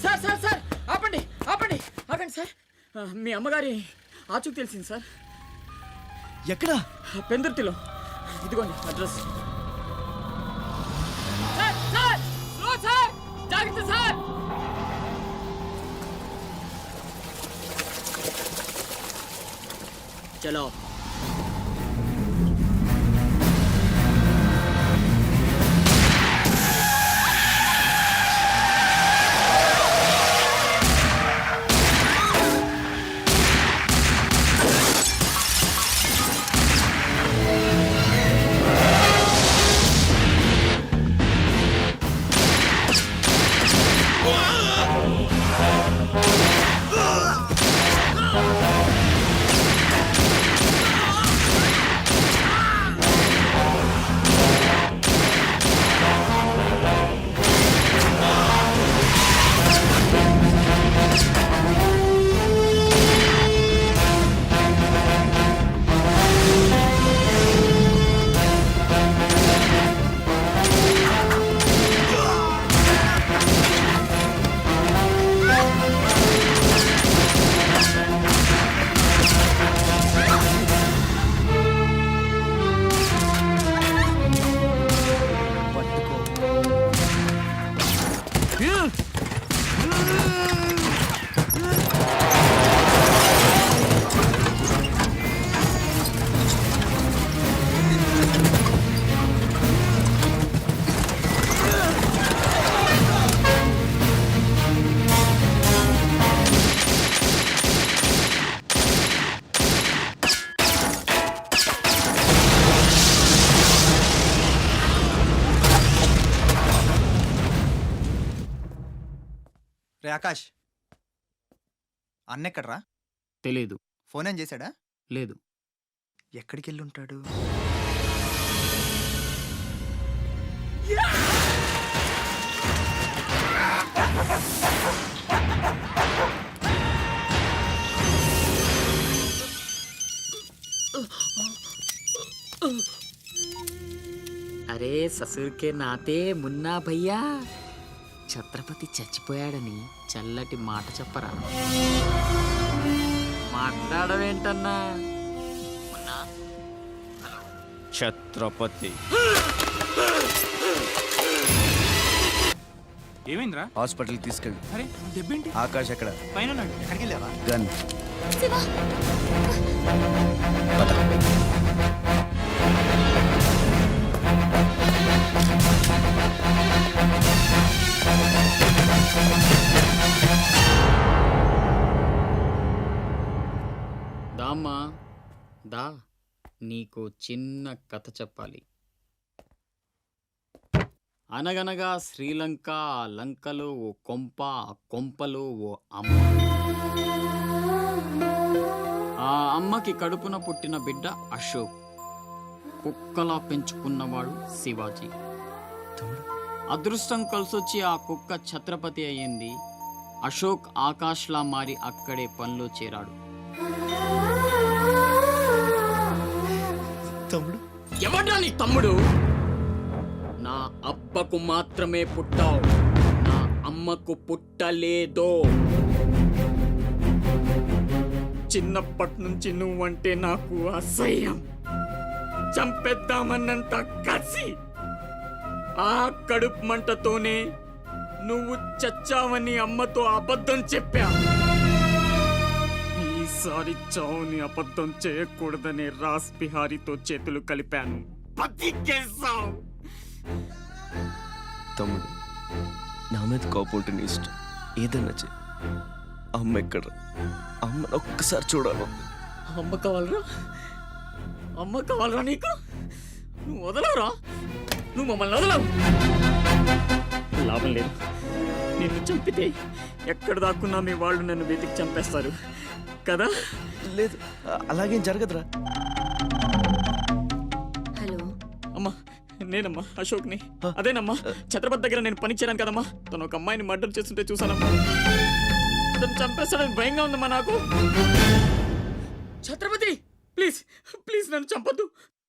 Sir sir sir ఆపండి ఆపండి ఆగండి సార్. మీ అమ్మగారి ఆచూకు తెలిసింది సార్. ఎక్కడా? పెందుర్తిలో. ఇదిగోండి address. Sir sir slow sir, జాగ్రత్త సార్. చలో. రే ఆకాష్, అన్నెక్కడ్రా? తెలీదు. ఫోన్ ఏం చేశాడా? లేదు. ఎక్కడికి వెళ్ళి ఉంటాడు? అరే ససుర్కే నాతే మున్నా భయ్యా, ఛత్రపతి చచ్చిపోయాడని చల్లటి మాట చెప్పరా. మాట్లాడవేంటన్నా? మున్నా ఛత్రపతి ఏమైందిరా? హాస్పిటల్ తీసుకెళ్ళి. అరే దెబ్బేంటి? ఆకాష్ ఎక్కడ? పైన ఉన్నాడు. ఎక్కడికి వెళ్ళావా? గన్. దామ్మా దా, నీకు చిన్న కథ చెప్పాలి. అనగనగా శ్రీలంక, ఆ లంకలో ఓ కొంప, ఆ కొంపలో ఓ అమ్మ. ఆ అమ్మకి కడుపున పుట్టిన బిడ్డ అశోక్, కుక్కలా పెంచుకున్నవాడు శివాజీ. అదృష్టం కలిసొచ్చి ఆ కుక్క ఛత్రపతి అయ్యింది. అశోక్ ఆకాష్లా మారి అక్కడే పనిలో చేరాడు. తమ్ముడు ఎవడ్రా నీ తమ్ముడు? నా అబ్బకు మాత్రమే పుట్టావు, నా అమ్మకు పుట్టలేదో. చిన్నప్పటి నుంచి నువ్వంటే నాకు అసహ్యం, చంపేద్దామన్నంత కసి. ఆ కడుపు మంటతోనే నువ్వు చచ్చావని అమ్మతో అబద్ధం చెప్పా. ఈసారి చావుని అబద్ధం చేయకూడదని రాస్ బిహారీతో చేతులు కలిపాను. బతికేశావు. తమ్ముడు, నా మీద కోపం నీ ఇష్టం, ఏదన్నా చెయ్యి. అమ్మ ఎక్కడ? అమ్మని ఒక్కసారి చూడాలి. అమ్మ కావాలరా? అమ్మ కావాలరా నీకు? నువ్వు వదలవురా, నువ్వు మమ్మల్ని వదలవు. లాభం లేదు, నిన్ను చంపితే ఎక్కడ దాక్కున్నా మీ వాళ్ళు నన్ను వెతికి చంపేస్తారు కదా. లేదు, అలాగేం జరగదురా. హలో అమ్మా, నేనమ్మా అశోక్ని. అదేనమ్మా ఛత్రపతి దగ్గర నేను పని చేయను కదమ్మా. తను ఒక అమ్మాయిని మర్డర్ చేస్తుంటే చూసానమ్మా. తను చంపేస్తాడని భయంగా ఉందమ్మా నాకు. ఛత్రపతి ప్లీజ్ ప్లీజ్ నన్ను చంపొద్దు.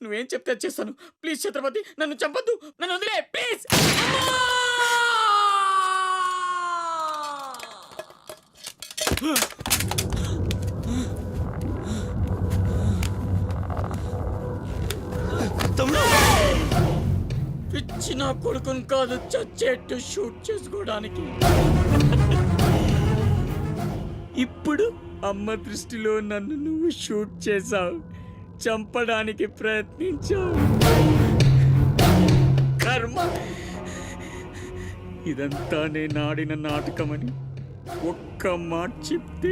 నువ్వేం చెప్తే చేస్తాను. ప్లీజ్ ఛత్రపతి నన్ను చంపొద్దు, నన్ను వదిలే ప్లీజ్. తమ్ముడు పిచ్చి నా కొడుకుని కాదు చచ్చేట్టు షూట్ చేసుకోవడానికి. ఇప్పుడు అమ్మ దృష్టిలో నన్ను నువ్వు షూట్ చేశావు, చంపడానికి ప్రయత్నించావు. కర్మ. ఇదంతా నేను ఆడిన నాటకమని ఒక్క మాట చెప్తే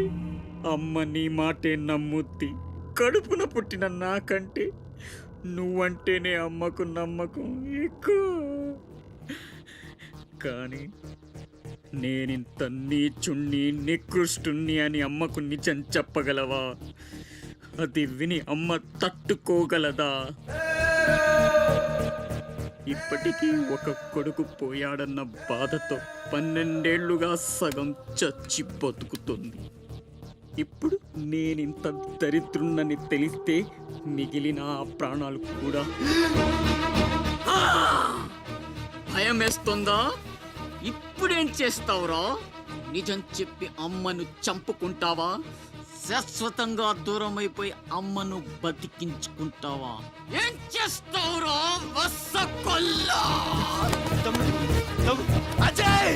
అమ్మ నీ మాటే నమ్ముద్ది. కడుపున పుట్టిన నాకంటే నువ్వంటేనే అమ్మకు నమ్మకం ఎక్కువ. కానీ నేనింత నీచుణ్ణి నికృష్టుణ్ణి అని అమ్మకు నిజం చెప్పగలవా? అది విని అమ్మ తట్టుకోగలదా? ఇప్పటికీ ఒక కొడుకు పోయాడన్న బాధతో 12 ఏళ్లుగా సగం చచ్చి బతుకుతుంది. ఇప్పుడు నేనింత దరిద్రుణ్ణని తెలిస్తే మిగిలిన ఆ ప్రాణాలు కూడా భయం వేస్తుందా? ఇప్పుడేం చేస్తావురా? నిజం చెప్పి అమ్మను చంపుకుంటావా? శాశ్వతంగా దూరం అయిపోయి అమ్మను బతికించుకుంటావా? ఏం చేస్తావురా వసకొల్లా? Ajay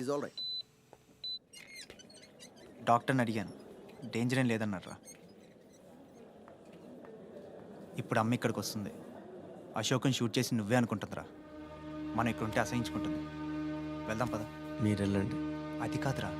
is all right. డాక్టర్ని అడిగాను, డేంజర్ ఏం లేదన్నారా. ఇప్పుడు అమ్మ ఇక్కడికి వస్తుంది. అశోక్ని షూట్ చేసి నువ్వే అనుకుంటుందిరా. మనం ఇక్కడ ఉంటే అసహించుకుంటుంది. వెళ్దాం పద. మీరు వెళ్ళండి. అది కాదురా,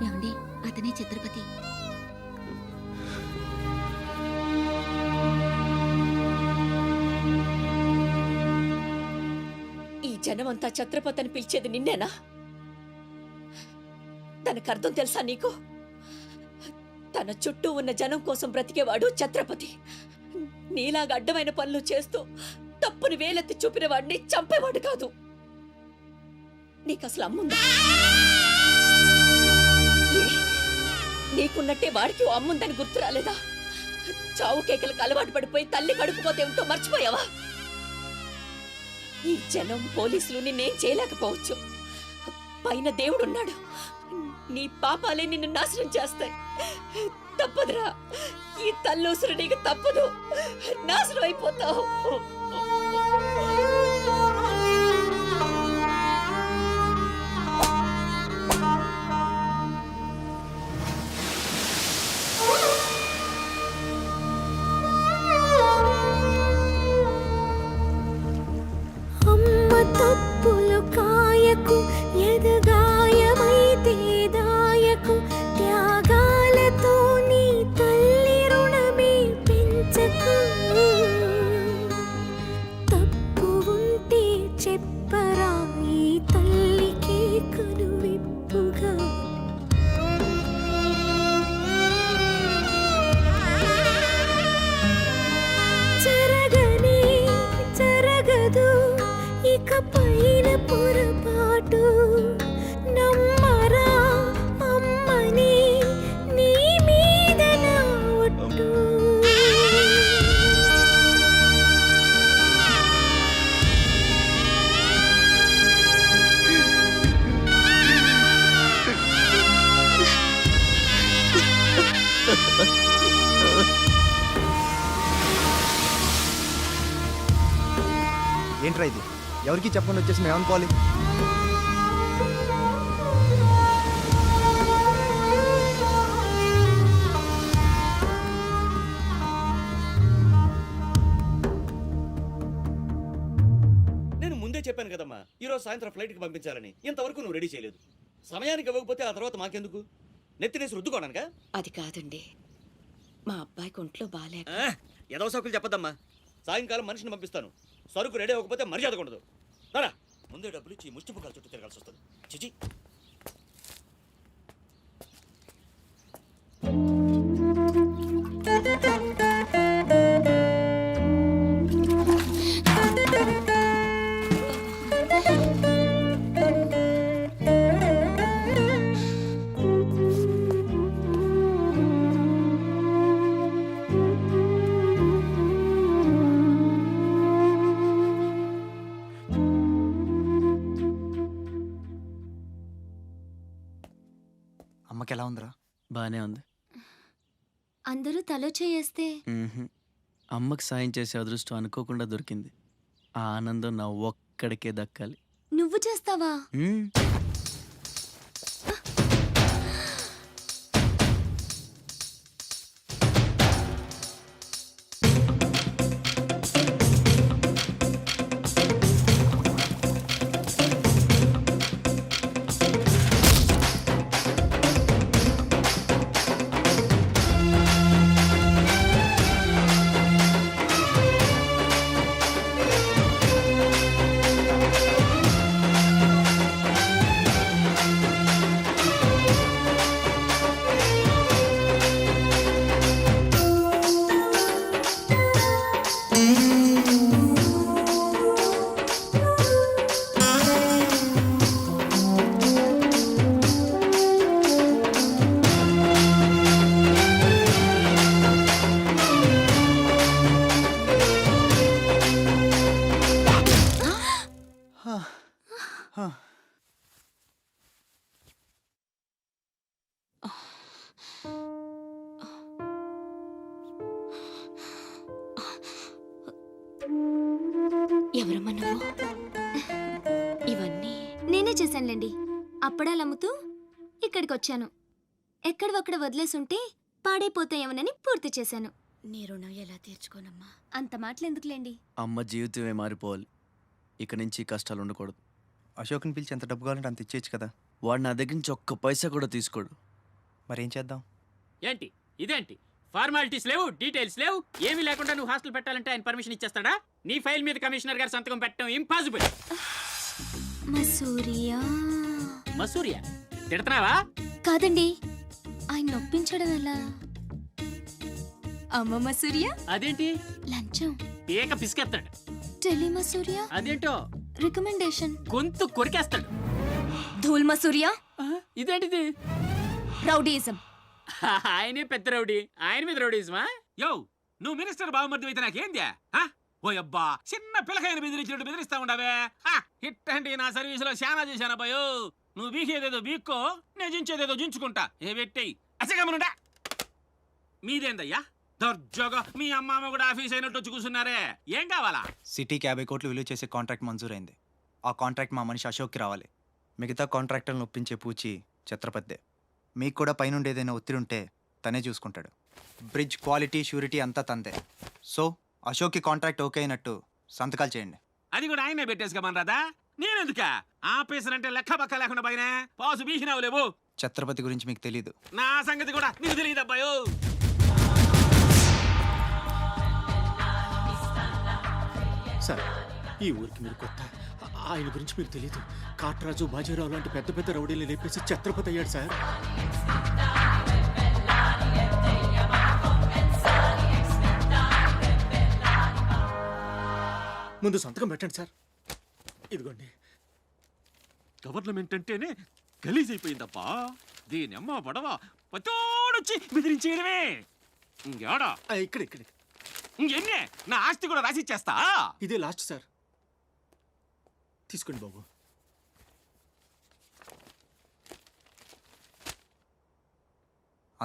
ఏమండి, అతనే ఛత్రపతి. ఈ జనమంతా ఛత్రపతి అని పిలిచేది నిన్నేనా? తనకు అర్థం తెలుసా నీకు? తన చుట్టూ ఉన్న జనం కోసం బ్రతికేవాడు ఛత్రపతి. నీలాగా అడ్డమైన పనులు చేస్తూ తప్పుని వేలెత్తి చూపిన వాడిని చంపేవాడు కాదు. నీకు అసలు అమ్ముందా? నీకున్నట్టే వాడికి ఓ అమ్ముందని గుర్తు రాలేదా? చావు కేకలకు అలవాటు పడిపోయి తల్లి కడుపుపోతే ఉంటూ మర్చిపోయావా? ఈ జనం పోలీసులు నిన్నేం చేయలేకపోవచ్చు. పైన దేవుడున్నాడు. నీ పాపాలే నిన్ను నాశనం చేస్తాయి. తప్పదురా, ఈ తల్లూసురు నీకు తప్పదు. నాశనం అయిపోతావు. అమ్మ తప్పులు కాయకు, ఎదగాయమైతే దాయకు, త్యాగాలతో నీ తల్లి రుణమే పెంచకు. తప్పు ఉంటే చెప్పరా, ఈ తల్లికి కనువిప్పుగా. జరగనే జరగదు ఇక పైన పొరపాటు. నమ్మరా అమ్మని, నీ మీద నా ఒట్టు. ఏంట్రా ఇది? ఎవరికి చెప్పకుండా వచ్చేసి మేము అనుకోవాలి. చెప్పాను కదమ్మా ఈరోజు సాయంత్రం ఫ్లైట్కి పంపించాలని. ఇంతవరకు నువ్వు రెడీ చేయలేదు. సమయానికి ఇవ్వకపోతే ఆ తర్వాత మాకెందుకు? నెత్తినేసి రుద్దుకోవడానికా? అది కాదండి, మా అబ్బాయికి ఒంట్లో బాగాలేక. ఏదో సోకులు చెప్పదమ్మా. సాయంకాలం మనిషిని పంపిస్తాను. సరుకు రెడీ అవ్వకపోతే మర్యాద ఉండదు. రారా, ముందే డబ్బులు ఇచ్చి ముష్టి పుకాల చుట్టూ తిరగాల్సి వస్తుంది. చిచి. అమ్మకి ఎలా ఉందిరా? బానే ఉంది. అందరూ తలో చేయేస్తే అమ్మకి సాయం చేసే అదృష్టం అనుకోకుండా దొరికింది. ఆ ఆనందం నా ఒక్కడికే దక్కాలి. నువ్వు చేస్తావా? మ్మ్. ఎవరమ్మా నువ్వు? ఇవన్నీ నేనే చేశానులేండి. అప్పడాలు అమ్ముతూ ఇక్కడికి వచ్చాను. ఎక్కడొక్కడ వదిలేసుంటే పాడైపోతాయేమోనని పూర్తి చేశాను. నీ రుణం ఎలా తీర్చుకోనమ్మా? అంత మాటలు ఎందుకులేండి. అమ్మ జీవితమే మారిపోవాలి. ఇక నుంచి కష్టాలు ఉండకూడదు. అశోక్ని పిలిచి ఎంత డబ్బు కావాలంటే అంత ఇచ్చేయచ్చు కదా. వాడు నా దగ్గర నుంచి ఒక్క పైసా కూడా తీసుకోడు. మరేం చేద్దాం? ఏంటి ఇదేంటి? ఫార్మాలిటీస్ లేవు, డీటెయిల్స్ లేవు, ఏమీ లేకుండా నువ్వు హాస్టల్ పెట్టాలంటే ఆయన పర్మిషన్ ఇచ్చేస్తాడా? నీ ఫైల్ మీద కమిషనర్ గారు సంతకం పెట్టడం ఇంపాసిబుల్. మసూరియా మసూరియా తిడుతున్నావా? కాదండి, ఆయన నొప్పించడం ఎలా? అమ్మ మసూరియా అదేంటి? లంచం. ఏక పిసికేస్తాడు. టెలి మసూరియా అదేంటో రికమెండేషన్. గొంతు కొరికేస్తాడు. ధూల్ మసూరియా ఇదేంటిది? రౌడీయిజం. ఆయనే పెద్ద రౌడీ, ఆయన మీద రౌడీజమా? యో నువ్వు మినిస్టర్ బావమర్ది అయితే నాకేంద్యా? ఓ అబ్బా చిన్న పిల్లకాయన బెదిరించినట్టు బెదిరిస్తా ఉండవే. ఇట్టండి నా సర్వీసులో శానా చేశాను అబ్బాయో. నువ్వు బీకేదేదో బీక్కో, నేను జించేదేదో జించుకుంటా. ఏ పెట్టేయి అసగమనుడా. మీదేందయ్యా దర్జోగా మీ అమ్మ కూడా ఆఫీస్ అయినట్టు వచ్చి కూర్చున్నారే? ఏం కావాలా? సిటీకి 50 కోట్లు విలువ చేసే కాంట్రాక్ట్ మంజూరైంది. ఆ కాంట్రాక్ట్ మా మనిషి అశోక్కి రావాలి. మిగతా కాంట్రాక్టర్లను ఒప్పించే పూచి ఛత్రపతిదే. మీకు కూడా పైనుండి ఏదైనా ఒత్తిడి ఉంటే తనే చూసుకుంటాడు. బ్రిడ్జ్ క్వాలిటీ షూరిటీ అంతా తందే. సో అశోక్కి కాంట్రాక్ట్ ఓకే అయినట్టు సంతకాలు చేయండి. అది కూడా ఆయనే పెట్టేసుకోమనరాదా? నేనెందుక? ఆఫీసర్ అంటే లెక్క పక్క లేకుండా పైన పాసు బీసినావు లేవు. ఛత్రపతి గురించి మీకు తెలీదు. నా సంగతి కూడా నీకు తెలియదు అబ్బాయో. సార్, ఈ ఊరికి మీరు కొత్త. ఆయన గురించి మీకు తెలియదు. కాట్రాజు, బాజీరావు లాంటి పెద్ద పెద్ద రౌడీలు లేపేసి ఛత్రపతి అయ్యాడు సార్. ముందు సంతకం పెట్టండి సార్. ఇదిగోండి. గవర్నమెంట్ అంటేనే గలీజ్ అయిపోయిందప్పా. దీని అమ్మ పడవ పతోడొచ్చి బెదిరించేయడమే. ఇంకేడా ఇక్కడ ఇక్కడ ఇంకెన్నే నా ఆస్తి కూడా రాసిచ్చేస్తా. ఇదే లాస్ట్ సార్. తీసుకోండి బాబు.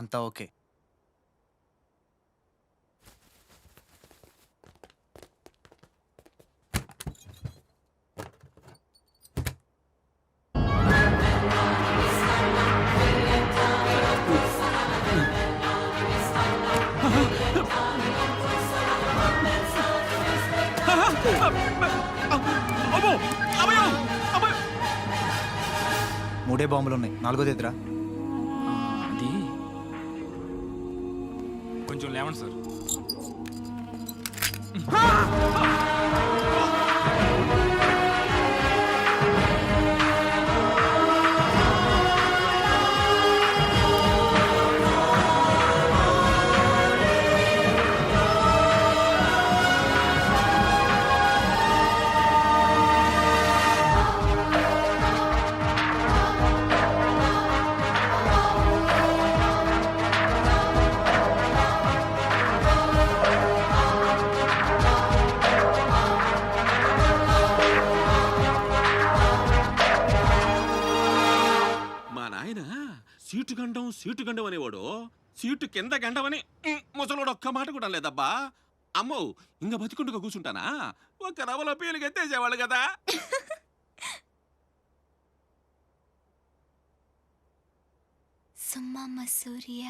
అంతా ఓకే. అబ్బో అబ్బో అబ్బో మూడే బాంబులు ఉన్నాయి, నాలుగోది ఎదురా. అది కొంచెం లేవండి సార్. మా నాయన సీటు గండం అనేవాడు సీటు కింద గండమని ముసలోడు ఒక్క మాట కూడా లేదబ్బా. అమ్మో ఇంక బతికుండుగా కూర్చుంటానా? ఒక్క రవ్వలో పీలికి ఎత్తేసేవాళ్ళు కదా. సుమ్మమ్మ సూర్య